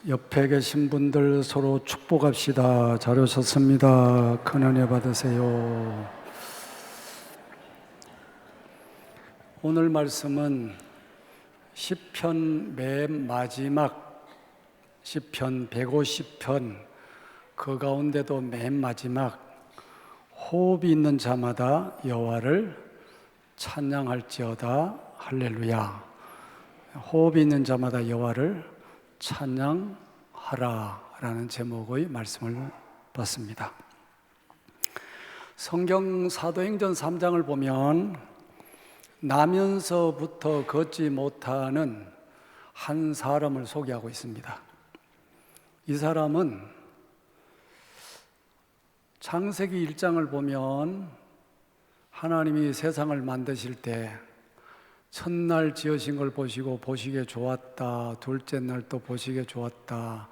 옆에 계신 분들 서로 축복합시다. 잘 오셨습니다. 큰 은혜 받으세요. 오늘 말씀은 시편 맨 마지막 시편 150편 그 가운데도 맨 마지막 호흡이 있는 자마다 여호와를 찬양할지어다 할렐루야. 호흡이 있는 자마다 여호와를 찬양하라 라는 제목의 말씀을 봤습니다. 성경 사도행전 3장을 보면 나면서부터 걷지 못하는 한 사람을 소개하고 있습니다. 이 사람은 창세기 1장을 보면 하나님이 세상을 만드실 때 첫날 지으신 걸 보시고 보시기에 좋았다. 둘째 날 또 보시기에 좋았다.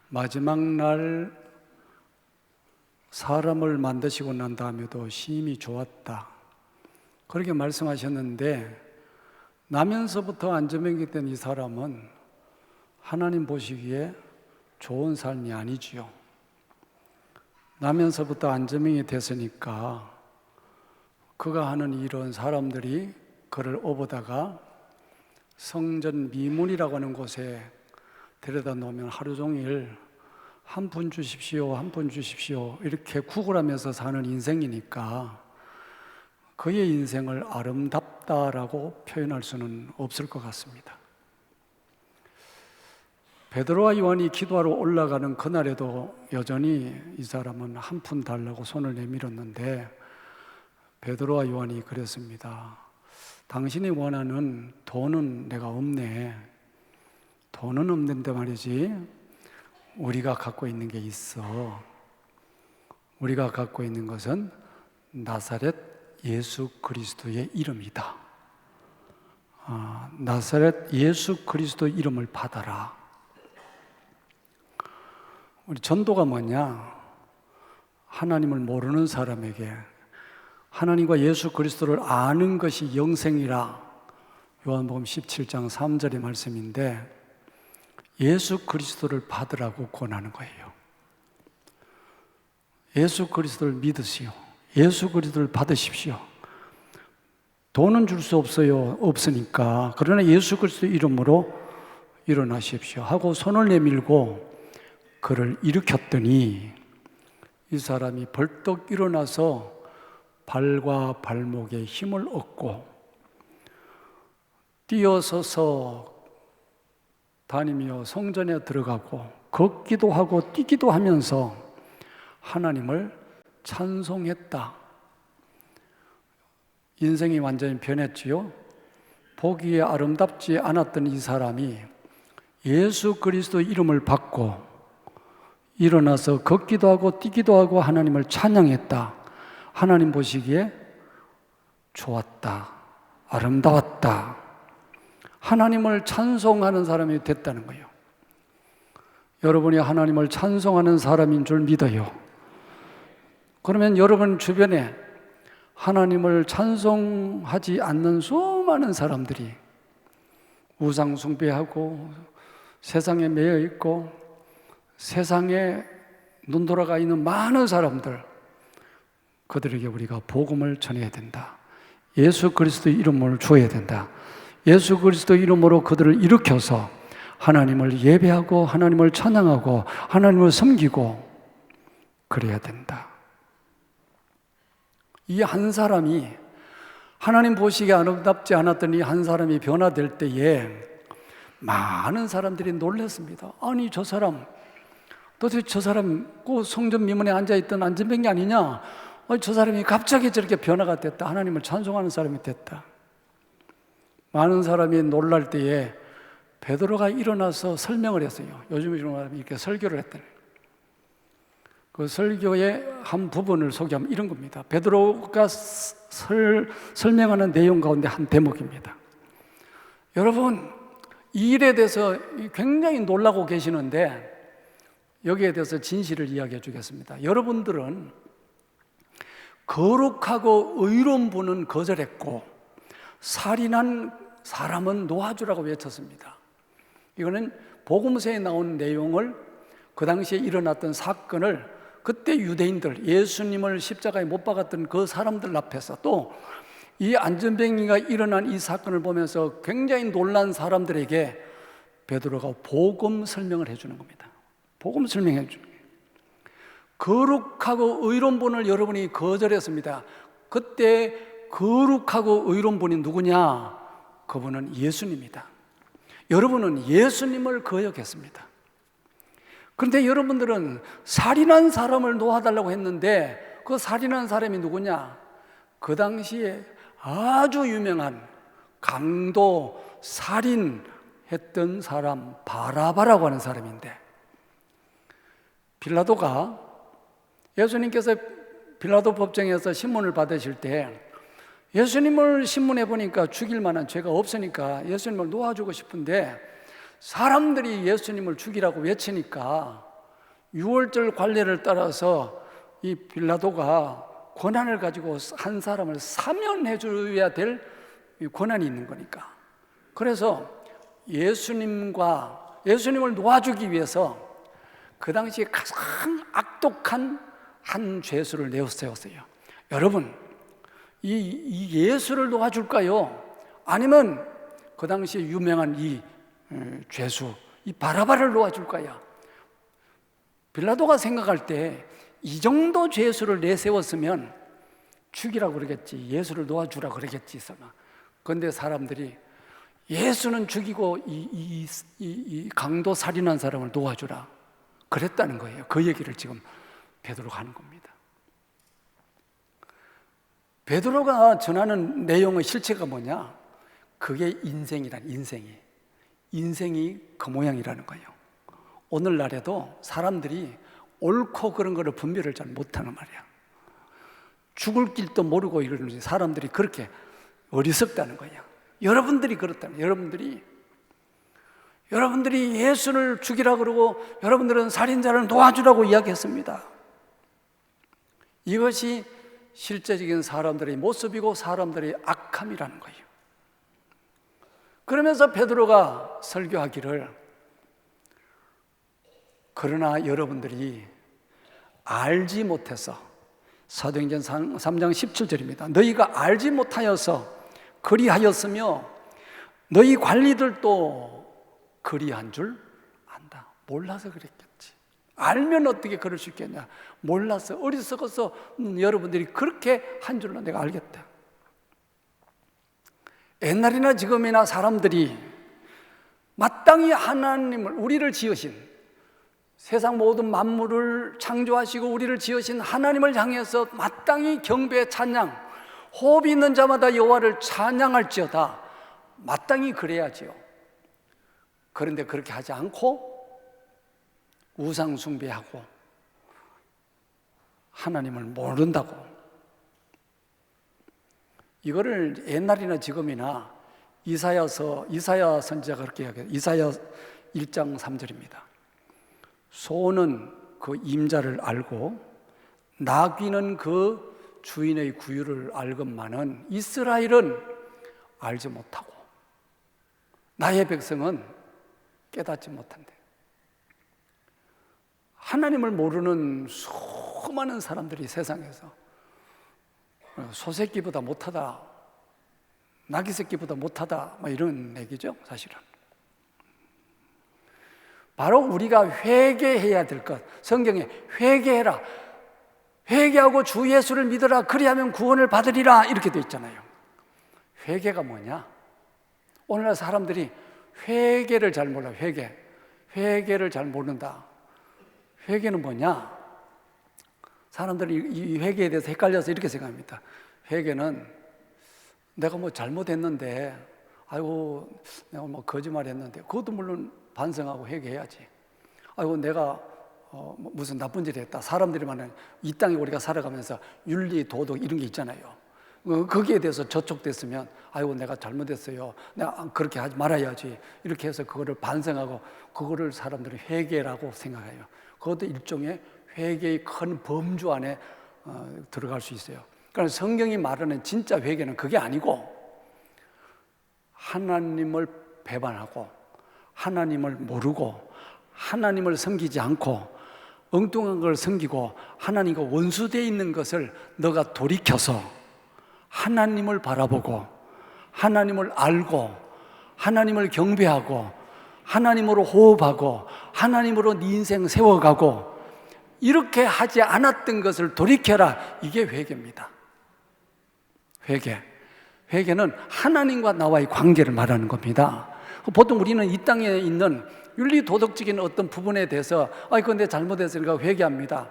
마지막 날 사람을 만드시고 난 다음에도 심히 좋았다. 그렇게 말씀하셨는데 나면서부터 안전병이 된 이 사람은 하나님 보시기에 좋은 삶이 아니지요. 나면서부터 안전병이 됐으니까 그가 하는 일은 사람들이 그를 업어다가 성전 미문이라고 하는 곳에 데려다 놓으면 하루 종일 한 푼 주십시오, 한 푼 주십시오 이렇게 구걸하면서 사는 인생이니까 그의 인생을 아름답다라고 표현할 수는 없을 것 같습니다. 베드로와 요한이 기도하러 올라가는 그날에도 여전히 이 사람은 한 푼 달라고 손을 내밀었는데 베드로와 요한이 그랬습니다. 당신이 원하는 돈은 내가 없네. 돈은 없는데 말이지 우리가 갖고 있는 게 있어. 우리가 갖고 있는 것은 나사렛 예수 그리스도의 이름이다. 나사렛 예수 그리스도 이름을 받아라. 우리 전도가 뭐냐? 하나님을 모르는 사람에게 하나님과 예수 그리스도를 아는 것이 영생이라. 요한복음 17장 3절의 말씀인데 예수 그리스도를 받으라고 권하는 거예요. 예수 그리스도를 믿으시오. 예수 그리스도를 받으십시오. 돈은 줄 수 없어요. 없으니까. 그러나 예수 그리스도 이름으로 일어나십시오 하고 손을 내밀고 그를 일으켰더니 이 사람이 벌떡 일어나서 발과 발목에 힘을 얻고 뛰어서서 다니며 성전에 들어가고 걷기도 하고 뛰기도 하면서 하나님을 찬송했다. 인생이 완전히 변했지요. 보기에 아름답지 않았던 이 사람이 예수 그리스도 이름을 받고 일어나서 걷기도 하고 뛰기도 하고 하나님을 찬양했다. 하나님 보시기에 좋았다, 아름다웠다. 하나님을 찬송하는 사람이 됐다는 거예요. 여러분이 하나님을 찬송하는 사람인 줄 믿어요. 그러면 여러분 주변에 하나님을 찬송하지 않는 수많은 사람들이 우상 숭배하고 세상에 매여 있고 세상에 눈 돌아가 있는 많은 사람들, 그들에게 우리가 복음을 전해야 된다. 예수 그리스도 이름을 줘야 된다. 예수 그리스도 이름으로 그들을 일으켜서 하나님을 예배하고 하나님을 찬양하고 하나님을 섬기고 그래야 된다. 이 한 사람이 하나님 보시기에 아름답지 않았던 이 한 사람이 변화될 때에 많은 사람들이 놀랐습니다. 아니 저 사람 도대체 저 사람 그 성전 미문에 앉아있던 안전병이 아니냐? 저 사람이 갑자기 저렇게 변화가 됐다. 하나님을 찬송하는 사람이 됐다. 많은 사람이 놀랄 때에 베드로가 일어나서 설명을 했어요. 요즘 이렇게 설교를 했더니 그 설교의 한 부분을 소개하면 이런 겁니다. 베드로가 설명하는 내용 가운데 한 대목입니다. 여러분, 이 일에 대해서 굉장히 놀라고 계시는데 여기에 대해서 진실을 이야기해 주겠습니다. 여러분들은 거룩하고 의로운 분은 거절했고 살인한 사람은 놓아주라고 외쳤습니다. 이거는 복음서에 나온 내용을, 그 당시에 일어났던 사건을, 그때 유대인들, 예수님을 십자가에 못 박았던 그 사람들 앞에서, 또 이 안전병기가 일어난 이 사건을 보면서 굉장히 놀란 사람들에게 베드로가 복음 설명을 해주는 겁니다. 복음 설명해 주는 거예요. 거룩하고 의로운 분을 여러분이 거절했습니다. 그때 거룩하고 의로운 분이 누구냐? 그분은 예수님입니다. 여러분은 예수님을 거역했습니다. 그런데 여러분들은 살인한 사람을 놓아달라고 했는데, 그 살인한 사람이 누구냐? 그 당시에 아주 유명한 강도 살인했던 사람, 바라바라고 하는 사람인데, 빌라도가, 예수님께서 빌라도 법정에서 신문을 받으실 때 예수님을 신문해 보니까 죽일 만한 죄가 없으니까 예수님을 놓아주고 싶은데, 사람들이 예수님을 죽이라고 외치니까 유월절 관례를 따라서 이 빌라도가 권한을 가지고 한 사람을 사면해 줘야 될 권한이 있는 거니까, 그래서 예수님을 놓아주기 위해서 그 당시에 가장 악독한 한 죄수를 내세웠어요. 여러분, 이 예수를 놓아줄까요? 아니면 그 당시에 유명한 이 죄수, 이 바라바를 놓아줄까요? 빌라도가 생각할 때 이 정도 죄수를 내세웠으면 죽이라고 그러겠지, 예수를 놓아주라 그러겠지. 그런데 사람들이 예수는 죽이고 이 강도 살인한 사람을 놓아주라 그랬다는 거예요. 그 얘기를 지금 베드로가 하는 겁니다. 베드로가 전하는 내용의 실체가 뭐냐? 그게 인생이란, 인생이 그 모양이라는 거예요. 오늘날에도 사람들이 옳고 그런 거를 분별을 잘 못하는 말이야. 죽을 길도 모르고 이러는 사람들이 그렇게 어리석다는 거예요. 여러분들이 그렇다는 거예요. 여러분들이 예수를 죽이라 그러고 여러분들은 살인자를 놓아주라고 이야기했습니다. 이것이 실제적인 사람들의 모습이고 사람들의 악함이라는 거예요. 그러면서 베드로가 설교하기를, 그러나 여러분들이 알지 못해서, 사도행전 3장 17절입니다. 너희가 알지 못하여서 그리하였으며 너희 관리들도 그리한 줄 안다. 몰라서 그랬겠지. 알면 어떻게 그럴 수 있겠냐? 몰라서, 어리석어서 여러분들이 그렇게 한 줄로 내가 알겠다. 옛날이나 지금이나 사람들이 마땅히 하나님을, 우리를 지으신, 세상 모든 만물을 창조하시고 우리를 지으신 하나님을 향해서 마땅히 경배, 찬양, 호흡이 있는 자마다 여호와를 찬양할지어다. 마땅히 그래야지요. 그런데 그렇게 하지 않고 우상 숭배하고 하나님을 모른다고, 이거를 옛날이나 지금이나 이사야 선지자가 그렇게 이야기해요. 이사야 1장 3절입니다. 소는 그 임자를 알고 나귀는 그 주인의 구유를 알건만은 이스라엘은 알지 못하고 나의 백성은 깨닫지 못한대. 하나님을 모르는 수많은 사람들이 세상에서 소새끼보다 못하다, 나귀새끼보다 못하다, 이런 얘기죠, 사실은. 바로 우리가 회개해야 될 것, 성경에 회개해라, 회개하고 주 예수를 믿어라, 그리하면 구원을 받으리라, 이렇게 돼 있잖아요. 회개가 뭐냐? 오늘날 사람들이 회개를 잘 몰라요. 회개를 잘 모른다. 회개는 뭐냐? 사람들이 이 회개에 대해서 헷갈려서 이렇게 생각합니다. 회개는 내가 뭐 잘못했는데, 아이고 내가 뭐 거짓말했는데, 그것도 물론 반성하고 회개해야지. 아이고 내가 무슨 나쁜 짓을 했다. 사람들이 말하는 이 땅에 우리가 살아가면서 윤리, 도덕 이런 게 있잖아요. 거기에 대해서 저촉됐으면 아이고 내가 잘못했어요, 내가 그렇게 하지 말아야지, 이렇게 해서 그거를 반성하고 그거를 사람들은 회개라고 생각해요. 그것도 일종의 회개의 큰 범주 안에 들어갈 수 있어요. 그러니까 성경이 말하는 진짜 회개는 그게 아니고, 하나님을 배반하고 하나님을 모르고 하나님을 섬기지 않고 엉뚱한 걸 섬기고 하나님과 원수되어 있는 것을 너가 돌이켜서 하나님을 바라보고 하나님을 알고 하나님을 경배하고 하나님으로 호흡하고 하나님으로 네 인생 세워가고 이렇게 하지 않았던 것을 돌이켜라. 이게 회개입니다. 회개는 하나님과 나와의 관계를 말하는 겁니다. 보통 우리는 이 땅에 있는 윤리 도덕적인 어떤 부분에 대해서 이건 내 잘못했으니까 회개합니다.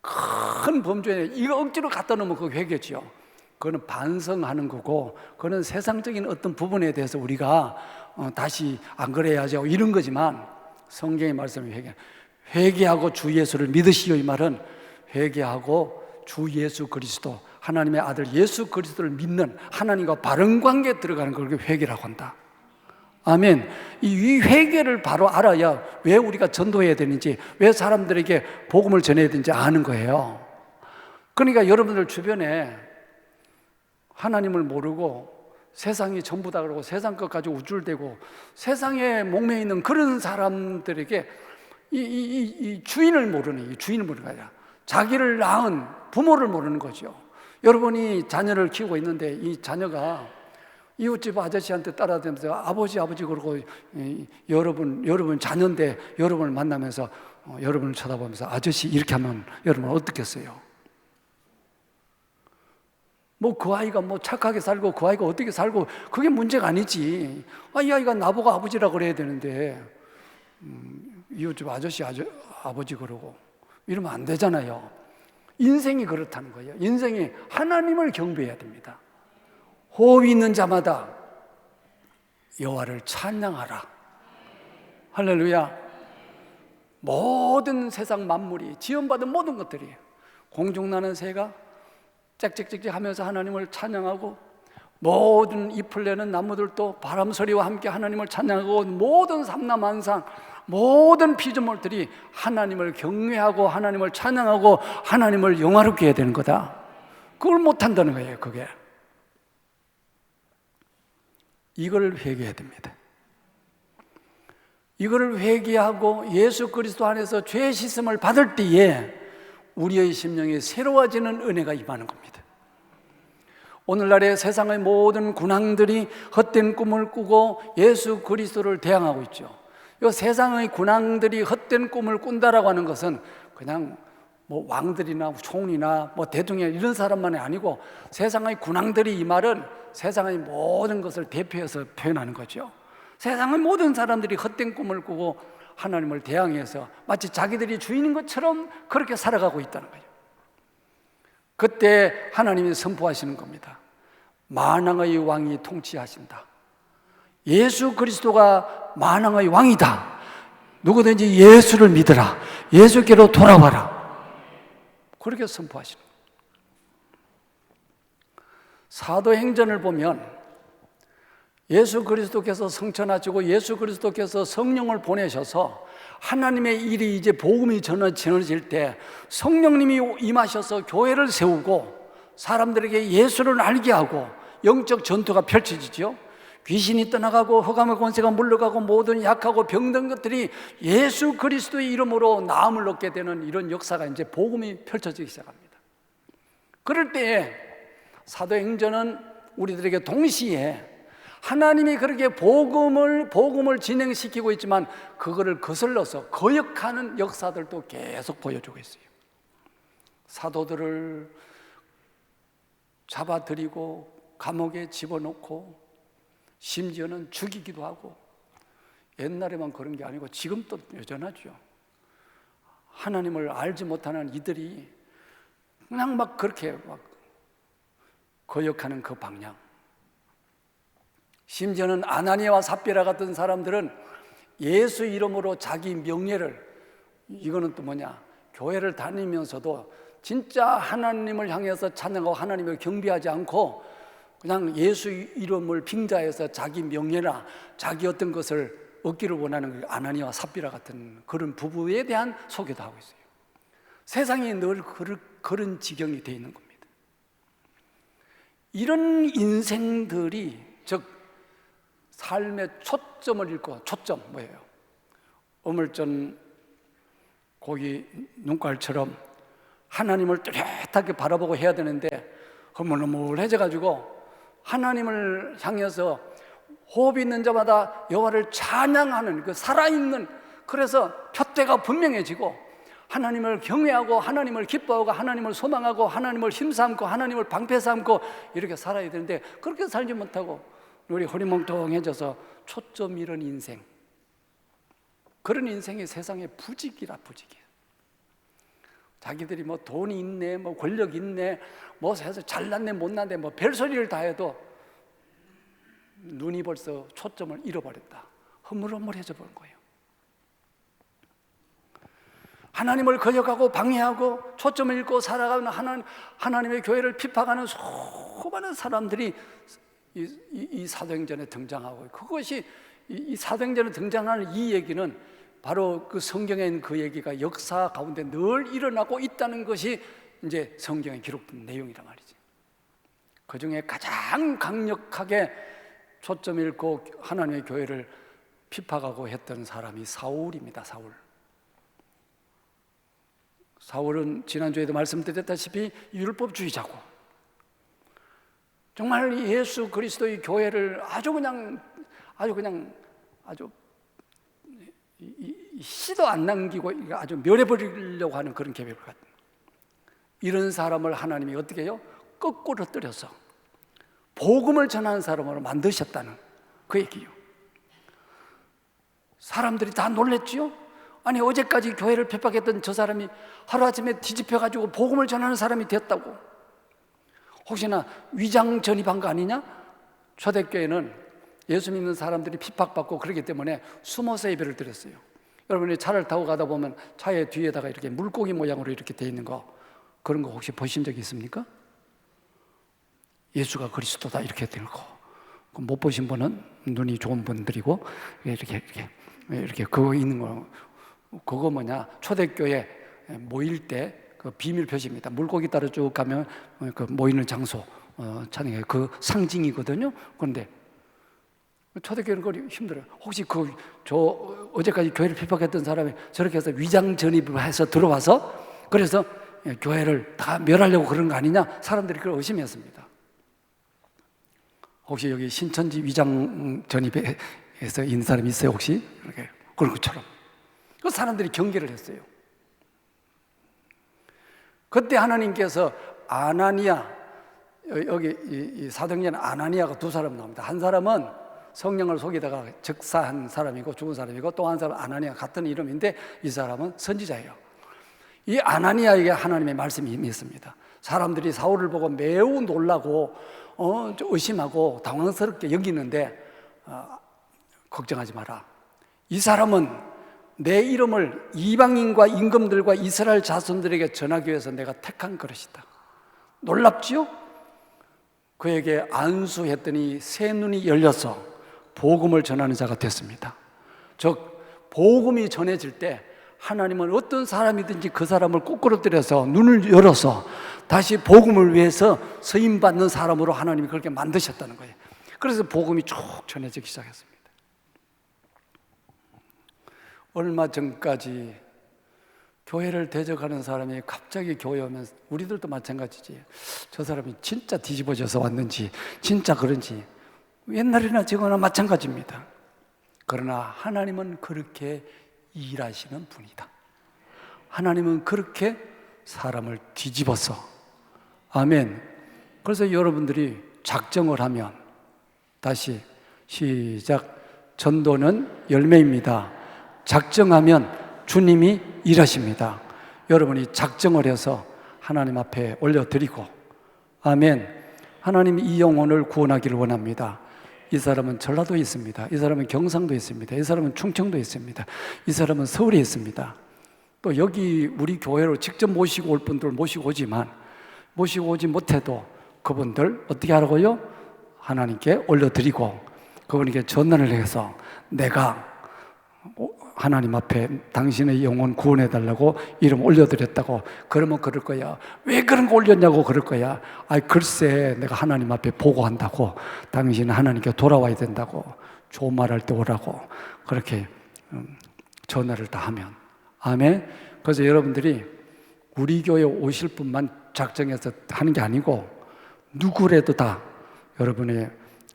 큰 범죄에 이거 억지로 갖다 놓으면 그거 회개죠. 그거는 반성하는 거고, 그거는 세상적인 어떤 부분에 대해서 우리가 다시 안 그래야죠 이런 거지만, 성경의 말씀이 회개하고 주 예수를 믿으시오 이 말은 회개하고 주 예수 그리스도 하나님의 아들 예수 그리스도를 믿는 하나님과 바른 관계에 들어가는 걸 회개라고 한다. 아멘. 이 회개를 바로 알아야 왜 우리가 전도해야 되는지, 왜 사람들에게 복음을 전해야 되는지 아는 거예요. 그러니까 여러분들 주변에 하나님을 모르고 세상이 전부다 그러고 세상 것 가지고 우쭐대고 세상에 목매여 있는 그런 사람들에게 이 주인을 모르는, 이 주인을 모르는 거야. 자기를 낳은 부모를 모르는 거죠. 여러분이 자녀를 키우고 있는데 이 자녀가 이웃집 아저씨한테 따라다니면서 아버지 그러고 여러분 자녀인데 여러분을 만나면서 여러분을 쳐다보면서 아저씨 이렇게 하면 여러분 어떻겠어요? 그 아이가 착하게 살고 그 아이가 어떻게 살고 그게 문제가 아니지. 이 아이가 나보고 아버지라고 그래야 되는데 이웃집 아저씨 아버지 그러고 이러면 안 되잖아요. 인생이 그렇다는 거예요. 인생이 하나님을 경배해야 됩니다. 호흡이 있는 자마다 여호와를 찬양하라. 할렐루야. 모든 세상 만물이 지원받은 모든 것들이 공중나는 새가 짹짹짹짹 하면서 하나님을 찬양하고 모든 잎을 내는 나무들도 바람 소리와 함께 하나님을 찬양하고 모든 삼라만상 모든 피조물들이 하나님을 경외하고 하나님을 찬양하고 하나님을 영화롭게 해야 되는 거다. 그걸 못한다는 거예요. 그게 이걸 회개해야 됩니다. 이거를 회개하고 예수 그리스도 안에서 죄 씻음을 받을 때에 우리의 심령이 새로워지는 은혜가 임하는 겁니다. 오늘날의 세상의 모든 군왕들이 헛된 꿈을 꾸고 예수 그리스도를 대항하고 있죠. 이 세상의 군왕들이 헛된 꿈을 꾼다라고 하는 것은 그냥 왕들이나 총리나 대통령 이런 사람만이 아니고 세상의 군왕들이, 이 말은 세상의 모든 것을 대표해서 표현하는 거죠. 세상의 모든 사람들이 헛된 꿈을 꾸고 하나님을 대항해서 마치 자기들이 주인인 것처럼 그렇게 살아가고 있다는 거예요. 그때 하나님이 선포하시는 겁니다. 만왕의 왕이 통치하신다. 예수 그리스도가 만왕의 왕이다. 누구든지 예수를 믿으라. 예수께로 돌아와라. 그렇게 선포하시는 거예요. 사도행전을 보면 예수 그리스도께서 성천하시고 예수 그리스도께서 성령을 보내셔서 하나님의 일이 이제 복음이 전해질 때 성령님이 임하셔서 교회를 세우고 사람들에게 예수를 알게 하고 영적 전투가 펼쳐지죠. 귀신이 떠나가고 흑암의 권세가 물러가고 모든 약하고 병든 것들이 예수 그리스도의 이름으로 나음을 얻게 되는 이런 역사가 이제 복음이 펼쳐지기 시작합니다. 그럴 때에 사도행전은 우리들에게 동시에 하나님이 그렇게 복음을 진행시키고 있지만 그거를 거슬러서 거역하는 역사들도 계속 보여주고 있어요. 사도들을 잡아들이고 감옥에 집어넣고 심지어는 죽이기도 하고, 옛날에만 그런 게 아니고 지금도 여전하죠. 하나님을 알지 못하는 이들이 그냥 그렇게 거역하는 그 방향. 심지어는 아나니아와 삽비라 같은 사람들은 예수 이름으로 자기 명예를, 이거는 또 교회를 다니면서도 진짜 하나님을 향해서 찬양하고 하나님을 경배하지 않고 그냥 예수 이름을 빙자해서 자기 명예나 자기 어떤 것을 얻기를 원하는 아나니아와 삽비라 같은 그런 부부에 대한 소개도 하고 있어요. 세상이 늘 그런 지경이 되어 있는 겁니다. 이런 인생들이, 즉 삶의 초점을 잃고, 초점 뭐예요? 어물전 고기 눈깔처럼 하나님을 뚜렷하게 바라보고 해야 되는데 허물허물해져가지고 하나님을 향해서 호흡이 있는 자마다 여호와를 찬양하는 그 살아있는, 그래서 푯대가 분명해지고 하나님을 경외하고 하나님을 기뻐하고 하나님을 소망하고 하나님을 힘삼고 하나님을 방패 삼고 이렇게 살아야 되는데 그렇게 살지 못하고 우리 허리멍텅해져서 초점 잃은 인생, 그런 인생이 세상의 부직이라, 부직이야. 자기들이 뭐 돈이 있네, 뭐 권력이 있네, 뭐 해서 잘났네 못났네, 뭐 별소리를 다 해도 눈이 벌써 초점을 잃어버렸다. 허물허물해져 버린 거예요. 하나님을 거역하고 방해하고 초점을 잃고 살아가는 하나님의 교회를 핍박하는 수많은 사람들이 이 사도행전에 등장하고, 그것이 이 사도행전에 등장하는 이 얘기는 바로 그 성경에 있는 그 얘기가 역사 가운데 늘 일어나고 있다는 것이 이제 성경에 기록된 내용이란 말이지. 그 중에 가장 강력하게 초점 잃고 하나님의 교회를 핍박하고 했던 사람이 사울입니다. 사울은 지난주에도 말씀드렸다시피 율법주의자고, 정말 예수 그리스도의 교회를 아주 씨도 안 남기고 아주 멸해버리려고 하는 그런 계획을 갖는, 이런 사람을 하나님이 어떻게 해요? 거꾸로 떨어서 복음을 전하는 사람으로 만드셨다는 그 얘기예요. 사람들이 다 놀랬지요? 아니, 어제까지 교회를 핍박했던 저 사람이 하루아침에 뒤집혀가지고 복음을 전하는 사람이 됐다고. 혹시나 위장 전입한 거 아니냐? 초대교회는 예수 믿는 사람들이 핍박받고 그러기 때문에 숨어서 예배를 드렸어요. 여러분이 차를 타고 가다 보면 차의 뒤에다가 이렇게 물고기 모양으로 이렇게 돼 있는 거, 그런 거 혹시 보신 적이 있습니까? 예수가 그리스도다 이렇게 들고, 못 보신 분은 눈이 좋은 분들이고 이렇게 그거 있는 거, 그거 뭐냐, 초대교회 모일 때 그 비밀 표시입니다. 물고기 따라 쭉 가면 그 모이는 장소, 찬양의 그 상징이거든요. 그런데 초대교회는 그거 힘들어요. 혹시 어제까지 교회를 핍박했던 사람이 저렇게 해서 위장 전입을 해서 들어와서 그래서 교회를 다 멸하려고 그런 거 아니냐? 사람들이 그걸 의심했습니다. 혹시 여기 신천지 위장 전입에서 있는 사람이 있어요? 혹시? 이렇게 그런 것처럼. 그 사람들이 경계를 했어요. 그때 하나님께서 아나니아, 여기 이 사도행전 아나니아가 두 사람 나옵니다. 한 사람은 성령을 속이다가 즉사한 사람이고 죽은 사람이고, 또 한 사람은 아나니아, 같은 이름인데 이 사람은 선지자예요. 이 아나니아에게 하나님의 말씀이 있습니다. 사람들이 사울을 보고 매우 놀라고 의심하고 당황스럽게 여기는데 걱정하지 마라. 이 사람은 내 이름을 이방인과 임금들과 이스라엘 자손들에게 전하기 위해서 내가 택한 그릇이다. 놀랍지요? 그에게 안수했더니 새 눈이 열려서 복음을 전하는 자가 됐습니다. 즉 복음이 전해질 때 하나님은 어떤 사람이든지 그 사람을 거꾸로 때려서 눈을 열어서 다시 복음을 위해서 쓰임받는 사람으로 하나님이 그렇게 만드셨다는 거예요. 그래서 복음이 쭉 전해지기 시작했습니다. 얼마 전까지 교회를 대적하는 사람이 갑자기 교회 오면, 우리들도 마찬가지지, 저 사람이 진짜 뒤집어져서 왔는지 진짜 그런지 옛날이나 지금이나 마찬가지입니다. 그러나 하나님은 그렇게 일하시는 분이다. 하나님은 그렇게 사람을 뒤집어서, 아멘. 그래서 여러분들이 작정을 하면, 다시 시작, 전도는 열매입니다. 작정하면 주님이 일하십니다. 여러분이 작정을 해서 하나님 앞에 올려드리고, 아멘. 하나님이 이 영혼을 구원하기를 원합니다. 이 사람은 전라도에 있습니다. 이 사람은 경상도에 있습니다. 이 사람은 충청도에 있습니다. 이 사람은 서울에 있습니다. 또 여기 우리 교회로 직접 모시고 올 분들 모시고 오지만, 모시고 오지 못해도 그분들 어떻게 하라고요? 하나님께 올려드리고 그분에게 전단을 해서 내가 하나님 앞에 당신의 영혼 구원해달라고 이름 올려드렸다고, 그러면 그럴 거야. 왜 그런 거 올렸냐고 그럴 거야. 글쎄 내가 하나님 앞에 보고한다고, 당신은 하나님께 돌아와야 된다고, 좋은 말 할 때 오라고 그렇게 전화를 다 하면. 아멘. 그래서 여러분들이 우리 교회 오실 분만 작정해서 하는 게 아니고 누구라도 다 여러분의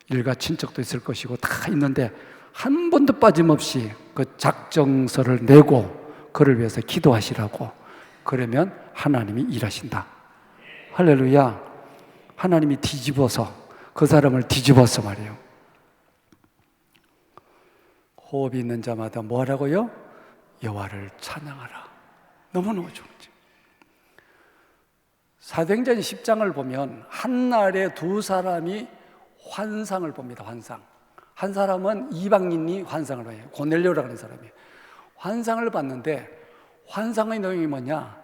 일가 친척도 있을 것이고 다 있는데 한 번도 빠짐없이 그 작정서를 내고 그를 위해서 기도하시라고. 그러면 하나님이 일하신다. 할렐루야. 하나님이 뒤집어서 그 사람을 뒤집어서 말이에요. 호흡이 있는 자마다 뭐 하라고요? 여호와를 찬양하라. 너무너무 좋죠. 사도행전 10장을 보면 한날에 두 사람이 환상을 봅니다. 환상. 한 사람은 이방인이 환상을 봐요. 고넬료라고 하는 사람이 환상을 봤는데 환상의 내용이 뭐냐?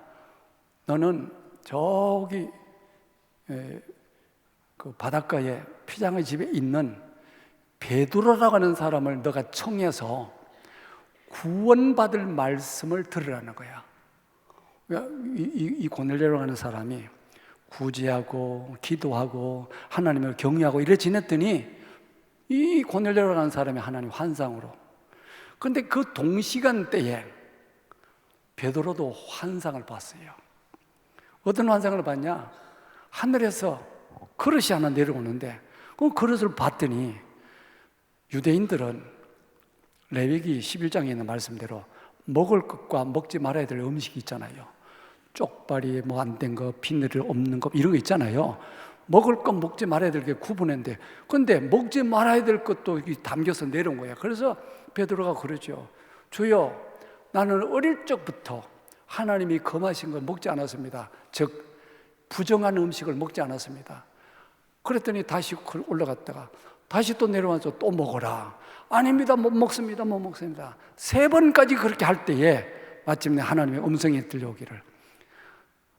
너는 저기 그 바닷가에 피장의 집에 있는 베드로라고 하는 사람을 너가 청해서 구원받을 말씀을 들으라는 거야. 이 고넬료라고 하는 사람이 구제하고 기도하고 하나님을 경외하고 이래 지냈더니 이 고넬료라고 하는 사람이 하나님 환상으로. 근데 그 동시간대에 베드로도 환상을 봤어요. 어떤 환상을 봤냐? 하늘에서 그릇이 하나 내려오는데 그 그릇을 봤더니 유대인들은 레위기 11장에 있는 말씀대로 먹을 것과 먹지 말아야 될 음식이 있잖아요. 쪽발이 뭐 안 된 거, 비늘이 없는 거 이런 거 있잖아요. 먹을 것 먹지 말아야 될 게 구분했는데 근데 먹지 말아야 될 것도 담겨서 내려온 거야. 그래서 베드로가 그러죠. 주여, 나는 어릴 적부터 하나님이 금하신 걸 먹지 않았습니다. 즉 부정한 음식을 먹지 않았습니다. 그랬더니 다시 올라갔다가 다시 또 내려와서 또 먹어라. 아닙니다. 못 먹습니다. 못 먹습니다. 3번까지 그렇게 할 때에 마침내 하나님의 음성이 들려오기를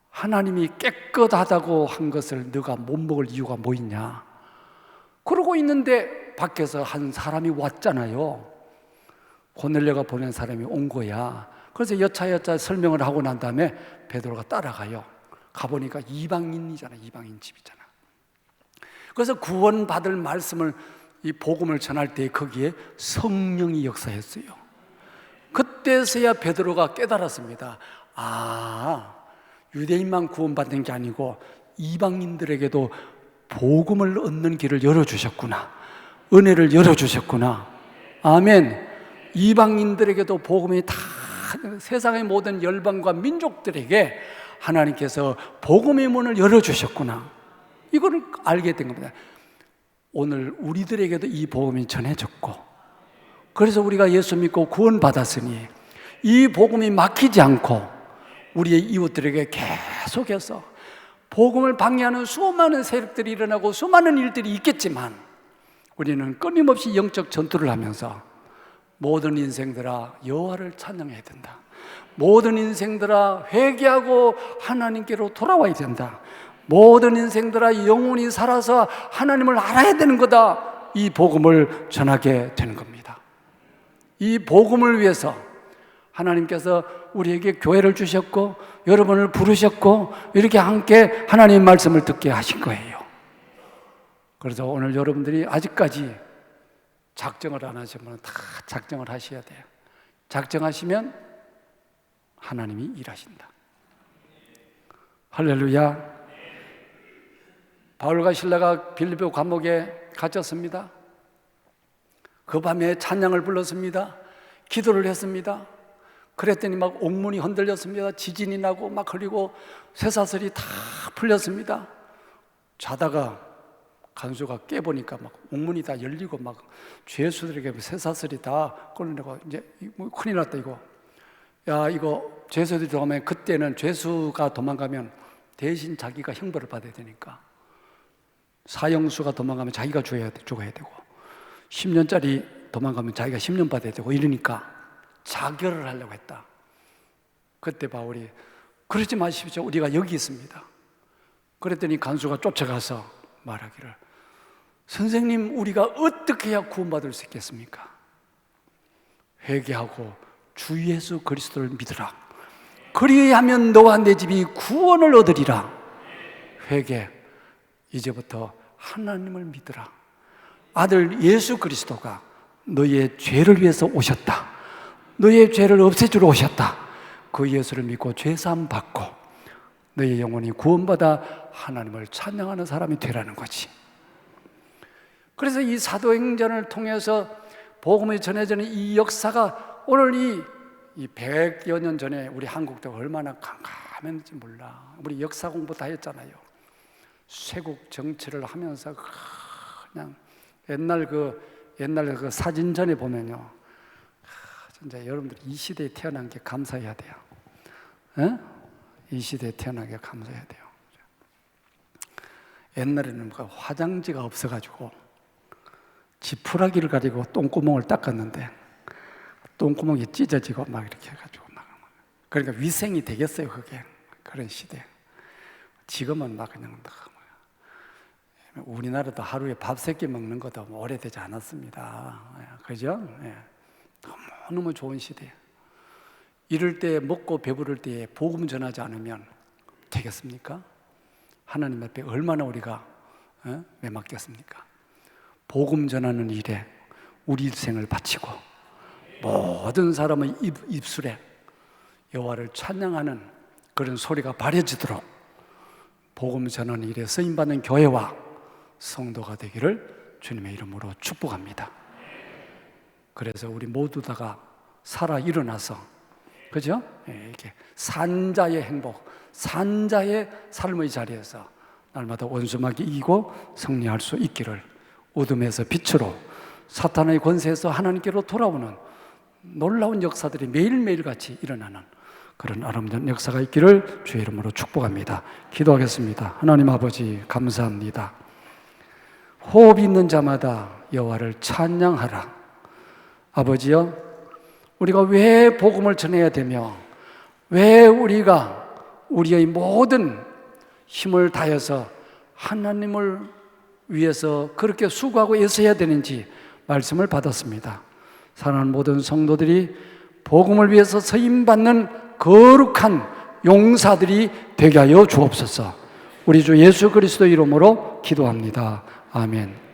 하나님이 깨끗하다고 한 것을 너가 못 먹을 이유가 뭐 있냐? 그러고 있는데 밖에서 한 사람이 왔잖아요. 고넬료가 보낸 사람이 온 거야. 그래서 여차여차 설명을 하고 난 다음에 베드로가 따라가요. 가보니까 이방인이잖아. 이방인 집이잖아. 그래서 구원받을 말씀을 이 복음을 전할 때 거기에 성령이 역사했어요. 그때서야 베드로가 깨달았습니다. 아, 유대인만 구원받는 게 아니고 이방인들에게도 복음을 얻는 길을 열어주셨구나. 은혜를 열어주셨구나. 아멘. 이방인들에게도 복음이 다 세상의 모든 열방과 민족들에게 하나님께서 복음의 문을 열어주셨구나. 이거를 알게 된 겁니다. 오늘 우리들에게도 이 복음이 전해졌고 그래서 우리가 예수 믿고 구원받았으니 이 복음이 막히지 않고 우리의 이웃들에게 계속해서 복음을 방해하는 수많은 세력들이 일어나고 수많은 일들이 있겠지만 우리는 끊임없이 영적 전투를 하면서 모든 인생들아 여호와를 찬양해야 된다. 모든 인생들아 회개하고 하나님께로 돌아와야 된다. 모든 인생들아 영혼이 살아서 하나님을 알아야 되는 거다. 이 복음을 전하게 되는 겁니다. 이 복음을 위해서 하나님께서 우리에게 교회를 주셨고 여러분을 부르셨고 이렇게 함께 하나님의 말씀을 듣게 하신 거예요. 그래서 오늘 여러분들이 아직까지 작정을 안 하시면 다 작정을 하셔야 돼요. 작정하시면 하나님이 일하신다. 할렐루야. 바울과 실라가 빌립보 감옥에 갇혔습니다. 그 밤에 찬양을 불렀습니다. 기도를 했습니다. 그랬더니 막 옥문이 흔들렸습니다. 지진이 나고 막 흘리고 쇠사슬이 다 풀렸습니다. 자다가 간수가 깨보니까 막 옥문이 다 열리고 막 죄수들에게 쇠사슬이 다 끌어내고 이제 큰일 났다 이거. 야 이거 죄수들이 들어가면 그때는 죄수가 도망가면 대신 자기가 형벌을 받아야 되니까 사형수가 도망가면 자기가 죽어야 되고 10년짜리 도망가면 자기가 10년 받아야 되고 이러니까 자결을 하려고 했다. 그때 바울이 그러지 마십시오. 우리가 여기 있습니다. 그랬더니 간수가 쫓아가서 말하기를 선생님 우리가 어떻게 해야 구원받을 수 있겠습니까? 회개하고 주 예수 그리스도를 믿으라. 그리하면 너와 내 집이 구원을 얻으리라. 회개. 이제부터 하나님을 믿으라. 아들 예수 그리스도가 너희의 죄를 위해서 오셨다. 너희의 죄를 없애주러 오셨다. 그 예수를 믿고 죄사함 받고 너희의 영혼이 구원받아 하나님을 찬양하는 사람이 되라는 거지. 그래서 이 사도행전을 통해서 복음이 전해지는 이 역사가 오늘 이 100여 년 전에 우리 한국도 얼마나 깜깜했는지 몰라. 우리 역사 공부 다 했잖아요. 쇄국 정치를 하면서 그냥 옛날 그 사진전에 보면요, 진짜 여러분들 이 시대에 태어난 게 감사해야 돼요. 에? 이 시대에 태어난 게 감사해야 돼요. 옛날에는 그 화장지가 없어가지고 지푸라기를 가지고 똥구멍을 닦았는데 똥구멍이 찢어지고 막 이렇게 해가지고 막 그러니까 위생이 되겠어요, 그게. 그런 시대. 지금은 막 그냥 우리나라도 하루에 밥 3끼 먹는 것도 오래되지 않았습니다. 그죠? 너무 좋은 시대. 이럴 때 먹고 배부를 때에 복음 전하지 않으면 되겠습니까? 하나님 앞에 얼마나 우리가 매맞겠습니까? 복음 전하는 일에 우리 일생을 바치고 모든 사람의 입술에 여호와를 찬양하는 그런 소리가 발해지도록 복음 전하는 일에 쓰임받는 교회와 성도가 되기를 주님의 이름으로 축복합니다. 그래서 우리 모두 다가 살아 일어나서, 그죠? 이렇게 산자의 행복, 산자의 삶의 자리에서 날마다 원수마귀 이기고 승리할 수 있기를, 어둠에서 빛으로, 사탄의 권세에서 하나님께로 돌아오는 놀라운 역사들이 매일매일 같이 일어나는 그런 아름다운 역사가 있기를 주의 이름으로 축복합니다. 기도하겠습니다. 하나님 아버지, 감사합니다. 호흡 있는 자마다 여호와를 찬양하라. 아버지여, 우리가 왜 복음을 전해야 되며 왜 우리가 우리의 모든 힘을 다해서 하나님을 위해서 그렇게 수고하고 애써야 되는지 말씀을 받았습니다. 사랑하는 모든 성도들이 복음을 위해서 서임받는 거룩한 용사들이 되게 하여 주옵소서. 우리 주 예수 그리스도 이름으로 기도합니다. 아멘.